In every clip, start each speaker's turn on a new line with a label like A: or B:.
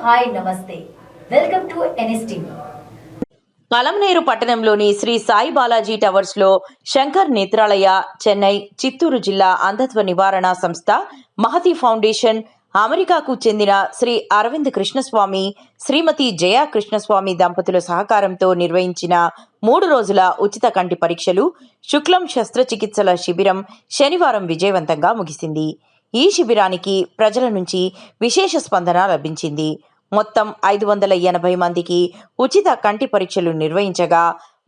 A: Hi నమస్తే welcome to NSTV.
B: Palamaner పట్టణంలోని శ్రీ సాయి బాలాజీ టవర్స్లో శంకర్ నేత్రాలయ, చెన్నై, చిత్తూరు జిల్లా అంధత్వ నివారణ సంస్థ, మహతి ఫౌండేషన్, అమెరికాకు చెందిన శ్రీ అరవింద్ కృష్ణస్వామి, శ్రీమతి జయా కృష్ణస్వామి దంపతుల సహకారంతో నిర్వహించిన 3 రోజుల ఉచిత కంటి పరీక్షలు, శుక్లం శస్త్రచికిత్సల శిబిరం శనివారం విజయవంతంగా ముగిసింది. ఈ శిబిరానికి ప్రజల నుంచి విశేష స్పందన లభించింది. మొత్తం 580 మందికి ఉచిత కంటి పరీక్షలు నిర్వహించగా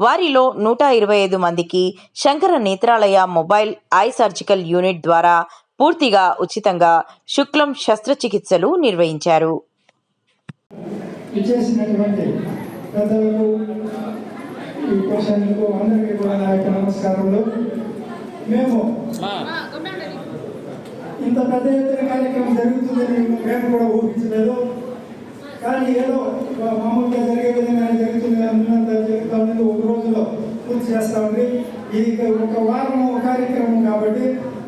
B: వారిలో 125 మందికి Shankara Nethralaya mobile eye surgical unit ద్వారా పూర్తిగా ఉచితంగా శుక్లం శస్త్రచికిత్సలు నిర్వహించారు.
C: ఇంత పెద్ద ఎత్తున కార్యక్రమం జరుగుతుందని మేము కూడా ఊహించలేదు. కానీ ఏదో మామూలుగా జరిగే విధంగా జరుగుతుంది జరుగుతుంది. ఒక రోజులో పూర్తి చేస్తా ఉంది. ఇది ఒక వారం కార్యక్రమం కాబట్టి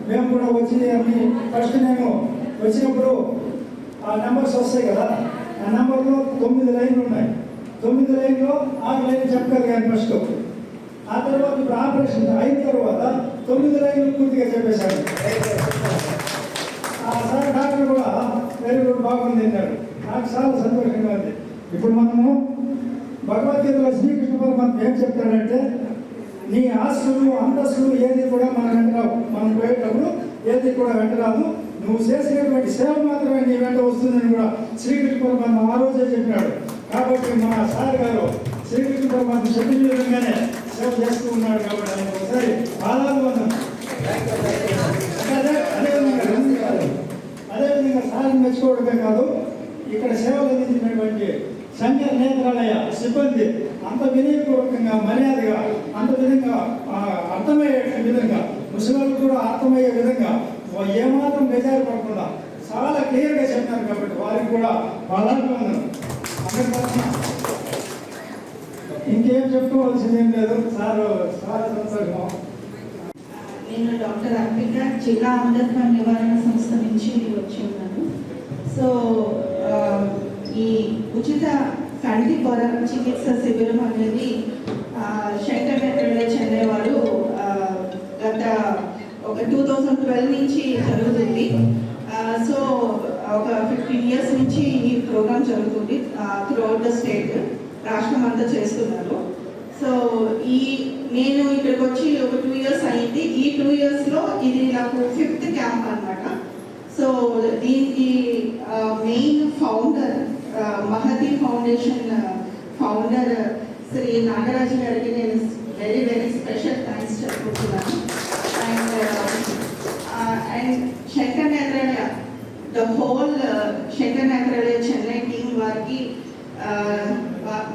C: మేము కూడా వచ్చి అన్ని ఫస్ట్ నేను వచ్చినప్పుడు ఆ నెంబర్స్ వస్తాయి కదా, ఆ నెంబర్లో 9 లైన్లు ఉన్నాయి. 9 లైన్లో 6 లైన్లు చెప్పగలిగాను ఫస్ట్. ఆ తర్వాత ఇప్పుడు ఆపరేషన్ అయిన తర్వాత 9 లైన్లు పూర్తిగా చెప్పేశాను. ఆ సార్ డాక్టర్ కూడా వెరీ గుడ్, బాగుంది అన్నాడు. నాకు చాలా సంతోషంగా ఉంది. ఇప్పుడు మనము భగవద్గీతలో శ్రీకృష్ణ పరమాత్మ ఏం చెప్తాడంటే, నీ ఆస్తులు అంతస్తులు ఏది కూడా మన వెంట రావు. మనం పోయేటప్పుడు ఏది కూడా వెంట రాదు. నువ్వు చేసినటువంటి సేవ మాత్రమే నీ వెంట వస్తుందని కూడా శ్రీకృష్ణ పరమాత్మ ఆ రోజే చెప్పినాడు. కాబట్టి మా సార్ గారు శ్రీకృష్ణ పరమాత్మ చెప్పిన విధంగానే సేవ చేస్తూ ఉన్నాడు. కాబట్టి ఆయన ఒకసారి ఆనందం. అదేవిధంగా సార్ని మెచ్చుకోవడమే కాదు, ఇక్కడ సేవలు అందించినటువంటి శంకర్ నేత్రాలయ సిబ్బంది అంత వినయపూర్వకంగా, మర్యాదగా, అంత విధంగా అర్థమయ్యే విధంగా, ముసలి కూడా అర్థమయ్యే విధంగా ఏమాత్రం బేజారు పడకుండా చాలా క్లియర్గా చెప్పినారు. కాబట్టి వారికి కూడా బాధాపడుతున్నాను. ఇంకేం చెప్పుకోవాల్సిందేం లేదు. సార్ చాలా సంతోషం.
D: నేను డాక్టర్ అంబిక, జిల్లా అంధత్వ నివారణ సంస్థ నుంచి వచ్చి ఉన్నాను. సో ఈ ఉచిత కంటి పొర చికిత్స శిబిరం అనేది శంకర్ నేత్రాలయ చెన్నై వారు గత 2012 నుంచి జరుగుతుంది. సో ఒక 15 years నుంచి ఈ ప్రోగ్రామ్ జరుగుతుంది. త్రూఅవుట్ ద స్టేట్, రాష్ట్రం అంతా చేస్తున్నారు. సో నేను ఇక్కడికి వచ్చి ఒక 2 years అయింది. ఈ 2 yearsలో ఇది నాకు 5th క్యాంప్ అన్నమాట. సో దీనికి main founder, Mahathi foundation founder Sri Nagaraju గారికి నేను వెరీ వెరీ స్పెషల్ థ్యాంక్స్ చెప్పుకుంటున్నాను. And Shankar Nethralaya, the whole Shankar Nethralaya Chennai team వారికి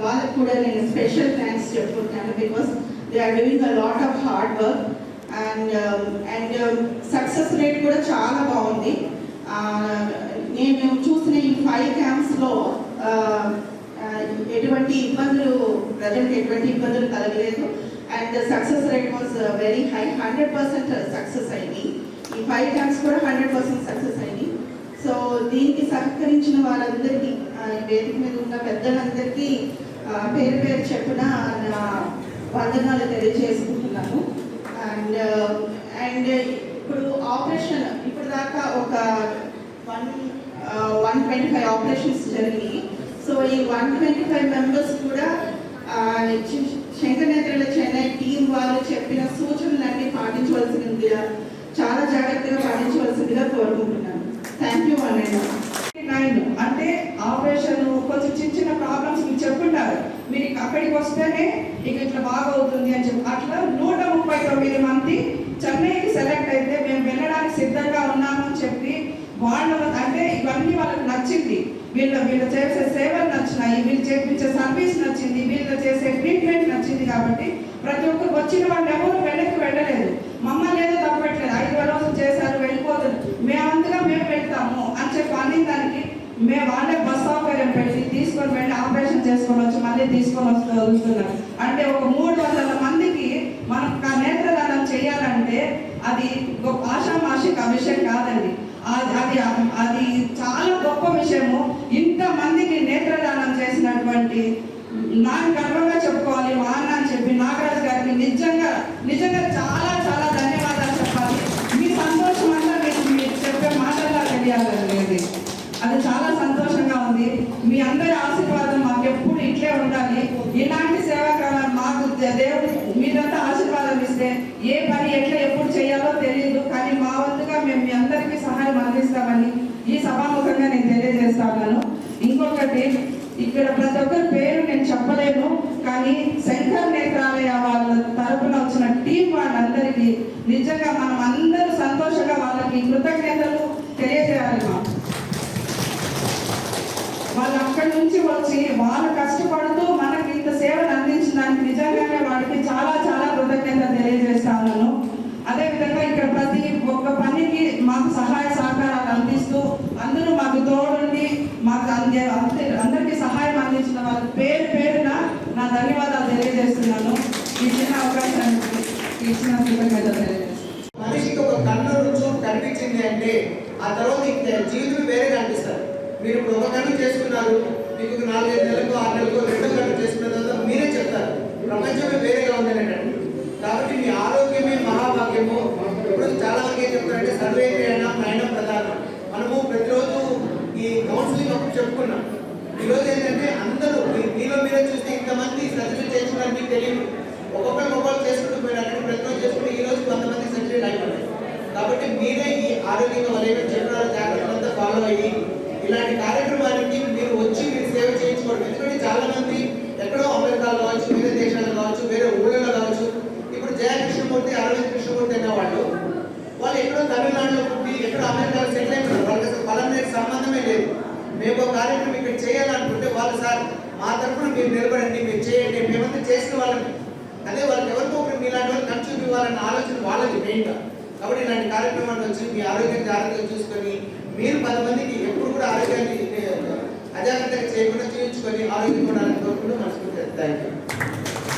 D: వాళ్ళకి కూడా నేను స్పెషల్ థ్యాంక్స్ చెప్పుకుంటాను. Because they are doing a lot of hard work and success rate కూడా చాలా బాగుంది. నేను చూసిన ఈ 5 క్యాంప్స్లో ఎటువంటి ఇబ్బందులు, ప్రజలకు ఎటువంటి ఇబ్బందులు కలగలేదు. And success rate was very high, 100% success అయింది. ఈ 5 క్యాంప్స్ కూడా 100% సక్సెస్ అయింది. సో దీనికి సహకరించిన వారందరికీ, వేదిక మీద ఉన్న పెద్దలందరికీ పేరు పేరు చెప్పున నా వందనాలు తెలియజేసుకుంటున్నాను. అండ్ ఇప్పుడు ఆపరేషన్, ఇప్పుడు దాకా ఒక 125 ఆపరేషన్స్ జరిగినాయి. సో ఈ 125 మెంబర్స్ కూడా శంకర్ నేత్రాలయ చెన్నై టీం వాళ్ళు చెప్పిన సూచనలన్నీ పాటించవలసిందిగా, చాలా జాగ్రత్తగా పాటించవలసిందిగా కోరుకుంటున్నాను. థ్యాంక్ యూ అన్నయ్య.
E: అంటే ఆపరేషన్ కొంచెం చిన్న చిన్న ప్రాబ్లమ్స్ మీరు చెప్పుంటారు. మీరు అక్కడికి వస్తేనే ఇక ఇట్లా బాగా అవుతుంది అని చెప్పి అట్లా 139 మంది చెన్నైకి సెలెక్ట్ అయితే మేము వెళ్ళడానికి సిద్ధంగా ఉన్నాము అని చెప్పి వాళ్ళ అంటే ఇవన్నీ వాళ్ళకి నచ్చింది. వీళ్ళు చేసే సేవలు నచ్చినాయి, వీళ్ళు చేపించే సర్వీస్ నచ్చింది, వీళ్ళు చేసే ట్రీట్మెంట్ నచ్చింది. కాబట్టి ప్రతి ఒక్కరు వచ్చిన వాళ్ళు ఎవరు వెనక్కి వెళ్ళలేదు. మమ్మల్ని ఏదో తప్పట్లేదు, 5 రోజులు చేశారు వెళ్ళిపోతుంది, మేమంతగా మేము వెళ్తాము అని చెప్పి అన్ని దానికి మేము వాళ్ళే బస్ సౌకర్యం పెట్టి తీసుకొని వెళ్ళి ఆపరేషన్ చేసుకొని వచ్చి మళ్ళీ తీసుకొని వస్తున్నారు. అంటే ఒక 300 మందికి మనం నేత్రదానం చేయాలంటే అది ఆషామాషిక విషయం కాదండి. అది చాలా గొప్ప విషయము. ఇంతమందికి చేసినటువంటి నాకు గర్వంగా చెప్పుకోవాలి మా అన్న అని చెప్పి నాగరాజు గారికి నిజంగా నిజంగా చాలా చాలా ధన్యవాదాలు చెప్పాలి. మీ సంతోషం అంతా మీరు చెప్పే మాటల్లో తెలియాలనేది అది చాలా సంతోషంగా ఉంది. మీ అందరి ఆశీర్వాదం మాకు ఎప్పుడు ఇట్లే ఉండాలి. ఇలాంటి సేవాకాలం మాకు దేవుడు మీరంతా ఆశీర్వాదం ఇస్తే ఏ పని ఎట్లా ఎప్పుడు చేయాలో తెలియదు, కానీ మా వంతుగా మేము మీ అందరికీ సహాయం అందిస్తామని ఈ సభాముఖంగా నేను తెలియజేస్తాను. ఇంకొకటి, ఇక్కడ ప్రతి ఒక్కరి పేరు నేను చెప్పలేను, కానీ శంకర్ నేత్రాలయ వాళ్ళ తరపున వచ్చిన టీం వాళ్ళందరికీ నిజంగా మనం అందరూ సంతోషంగా వాళ్ళకి కృతజ్ఞతలు తెలియజేయాలి. వాళ్ళు అక్కడి నుంచి వచ్చి వాళ్ళు కష్టపడుతూ మనకి ఇంత సేవలు అందించడానికి నిజంగానే వాళ్ళకి చాలా చాలా కృతజ్ఞతలు తెలియజేస్తా ఉన్నాను. అదేవిధంగా ఇక్కడ ప్రతి ఒక్క పనికి మాకు సహాయ సహకారాలు అందిస్తూ అందరూ మాకు తోడుండి మాకు అందరికీ సహాయం అందించిన వాళ్ళ పేరు పేరున నా ధన్యవాదాలు తెలియజేస్తున్నాను. ఇచ్చిన అవకాశానికి ఇచ్చిన కృతజ్ఞతలు తెలియజేస్తున్నాను.
F: మనిషికి ఒక కన్ను రుచి కనిపించింది అంటే ఆ తర్వాత జీవితం వేరే కనిపిస్తారు. మీరు ఇప్పుడు ఒక కన్ను చేసుకున్నారు, మీకు 4-5 నెలలకు 6 నెలలకు రెండో కన్ను చేసుకున్న తర్వాత మీరే చెప్తారు ప్రపంచమే వేరేగా ఉందని అన్నట్టు. కాబట్టి మీ ఆరోగ్యమే మహాభాగ్యము. ఇప్పుడు చాలా మంది ఏం చెప్తారంటే సర్వేంద్రియాణం నయనం ప్రధానం. మనము ప్రతిరోజు ఈ కౌన్సిలింగ్ అప్పుడు చెప్పుకున్నాం. ఈరోజు ఏంటంటే అందరూ మీలో మీరే చూస్తే ఇంతమంది సర్జరీ చేయించుకోవడానికి మీకు తెలియదు. ఒక్కొక్కరు చేసుకుంటూ పోయినట్టు ప్రతిరోజు చేసుకుంటే ఈ రోజు కొంతమంది సర్జరీలు అయిపోతాయి. కాబట్టి మీరే ఈ ఆరోగ్యంగా వాళ్ళు ఏమైనా చెప్పిన జాగ్రత్తలంతా ఫాలో అయ్యి ఇలాంటి కార్యక్రమానికి మీరు వచ్చి మీరు సేవ చేయించుకోవడం. ఎందుకంటే చాలా మంది ఎక్కడో అమెరికాలో కావచ్చు, వేరే దేశాల్లో కావచ్చు, వేరే ఊళ్ళలో కావచ్చు. ఇప్పుడు జయకృష్ణమూర్తి, అరవింద్ కృష్ణమూర్తి అనే వాళ్ళు ఎక్కడో తమిళనాడులో పుట్టి ఎక్కడో అమెరికాలో సెటిల్ అయిపోయారు. వాళ్ళకి అసలు పలానా సంబంధమే లేదు. మేము ఒక కార్యక్రమం ఇక్కడ చేయాలనుకుంటే వాళ్ళు సార్ మా తరఫున మీరు నిలబడండి, మీరు చేయండి, మేమంతా చేసిన వాళ్ళని. అదే వాళ్ళకి ఎవరికో మీలాంటి వాళ్ళు ఖర్చు ఇవ్వాలన్న ఆలోచన వాళ్ళది మెయిన్గా. కాబట్టి ఇలాంటి కార్యక్రమాలు వచ్చి మీ ఆరోగ్యం జాగ్రత్తగా చూసుకొని మీరు 10 మందికి ఎప్పుడు కూడా ఆరోగ్యాన్ని అజాగ్రత్తగా చేయకుండా చేయించుకొని ఆరోగ్యం కూడా కోరుకుంటూ మనస్ఫూర్తిగా థ్యాంక్ యూ.